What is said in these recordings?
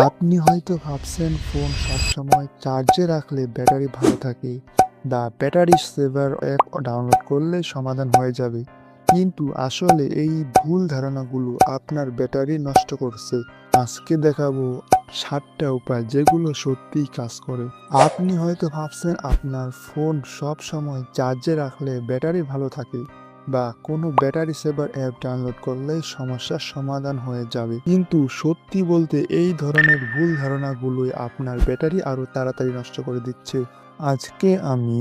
আপনি হয়তো ভাবছেন ফোন সবসময় চার্জে রাখলে ব্যাটারি ভালো থাকে। The battery saver app download করলে সমাধান হয়ে যাবে। কিন্তু আসলে এই ভুল ধারণাগুলো আপনার ব্যাটারি নষ্ট করছে। আজকে দেখাবো 7টা উপায় যেগুলো সত্যিই কাজ করে। আপনি হয়তো ভাবছেন আপনার ফোন সব সময় চার্জে রাখলে ব্যাটারি ভালো থাকে বা কোনো ব্যাটারি সেভার অ্যাপ ডাউনলোড করলে সমস্যার সমাধান হয়ে যাবে, কিন্তু সত্যি বলতে এই ধরনের ভুল ধারণাগুলোই আপনার ব্যাটারি আরো তাড়াতাড়ি নষ্ট করে দিচ্ছে। আজকে আমি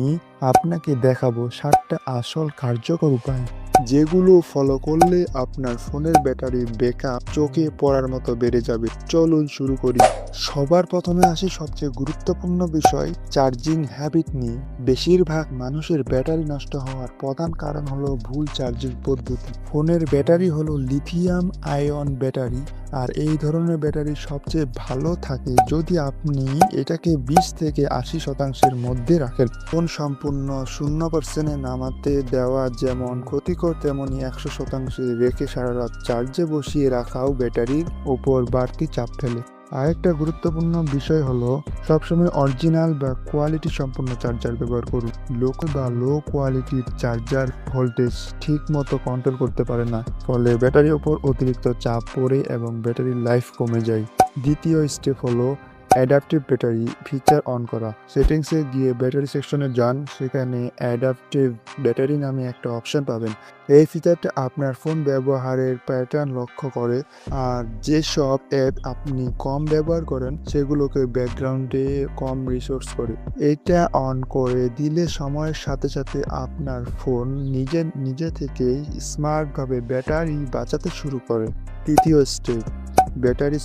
আপনাকে দেখাবো 7টা আসল কার্যকর উপায় যেগুলো ফলো করলে আপনার ফোনের ব্যাটারি ব্যাকআপ চোখে পড়ার মতো বেড়ে যাবে। চলুন শুরু করি। সবার প্রথমে আসি সবচেয়ে গুরুত্বপূর্ণ বিষয়, চার্জিং হ্যাবিট নিয়ে। বেশিরভাগ মানুষের ব্যাটারি নষ্ট হওয়ার প্রধান কারণ হলো ভুল চার্জিং পদ্ধতি। ফোনের ব্যাটারি হলো লিথিয়াম আয়ন ব্যাটারি, আর এই ধরনের ব্যাটারি সবচেয়ে ভালো থাকে যদি আপনি এটাকে 20 থেকে 80% মধ্যে রাখেন। ফোন সম্পূর্ণ 0% নামাতে দেওয়া যেমন ক্ষতিকর, তেমনি 100% রেখে সারা রাত চার্জে বসিয়ে রাখাও ব্যাটারির ওপর বাড়তি চাপ ফেলে। আরেকটা গুরুত্বপূর্ণ বিষয় হলো সবসময় অরিজিনাল বা কোয়ালিটি সম্পন্ন চার্জার ব্যবহার করুন। লোকাল বা লো কোয়ালিটির চার্জার ভোল্টেজ ঠিক মতো কন্ট্রোল করতে পারে না, ফলে ব্যাটারির ওপর অতিরিক্ত চাপ পড়ে এবং ব্যাটারির লাইফ কমে যায়। দ্বিতীয় স্টেপ হলো অ্যাডাপটিভ ব্যাটারি ফিচার অন করা। সেটিংসে গিয়ে ব্যাটারি সেকশনে যান, সেখানে অ্যাডাপটিভ ব্যাটারি নামে একটা অপশন পাবেন। এই ফিচারটা আপনার ফোন ব্যবহারের প্যাটার্ন লক্ষ্য করে, আর যেসব অ্যাপ আপনি কম ব্যবহার করেন সেগুলোকে ব্যাকগ্রাউন্ডে কম রিসোর্স করে। এটা অন করে দিলে সময়ের সাথে সাথে আপনার ফোন নিজে থেকেই স্মার্টভাবে ব্যাটারি বাঁচাতে শুরু করে। তৃতীয় স্টেপ, ব্যাটারি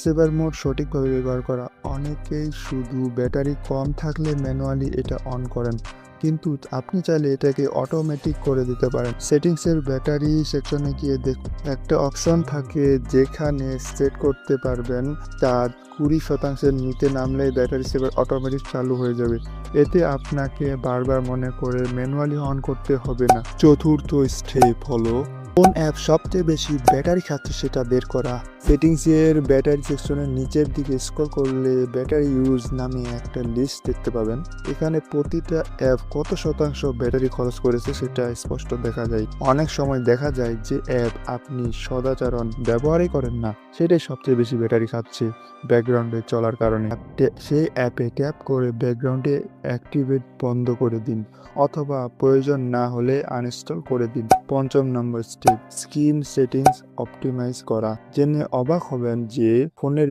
সেভার মোড সঠিকভাবে ব্যবহার করা। অনেকেই শুধু ব্যাটারি কম থাকলে ম্যানুয়ালি এটা অন করেন, কিন্তু আপনি চাইলে এটাকে অটোমেটিক করে দিতে পারেন। সেটিংসের ব্যাটারি সেকশনে গিয়ে দেখুন, একটা অপশন থাকে যেখানে সেট করতে পারবেন তা 20%-এর নিচে নামলে ব্যাটারি সেভার অটোমেটিক চালু হয়ে যাবে। এতে আপনাকে বারবার মনে করে ম্যানুয়ালি অন করতে হবে না। চতুর্থ স্টেপ হলো কোন অ্যাপ সবচেয়ে বেশি ব্যাটারি খাচ্ছে সেটা বের করা। সেটিংসের ব্যাটারি সেকশনের নিচের দিকে স্ক্রল করলে ব্যাটারি ইউজ নামে একটা লিস্ট দেখতে পাবেন। এখানে প্রতিটা অ্যাপ কত শতাংশ ব্যাটারি খরচ করেছে সেটা স্পষ্ট দেখা যায়। অনেক সময় দেখা যায় যে অ্যাপ আপনি সদাচরণ ব্যবহারই করেন না, সেটাই সবচেয়ে বেশি ব্যাটারি খাচ্ছে ব্যাকগ্রাউন্ডে চলার কারণে। সেই অ্যাপে ট্যাপ করে ব্যাকগ্রাউন্ডে অ্যাক্টিভেট বন্ধ করে দিন, অথবা প্রয়োজন না হলে আনইনস্টল করে দিন। পঞ্চম নম্বর স্টেপ, স্ক্রিন সেটিংস অপটিমাইজ করা। জেনে অবাক হবেন যে ফোনের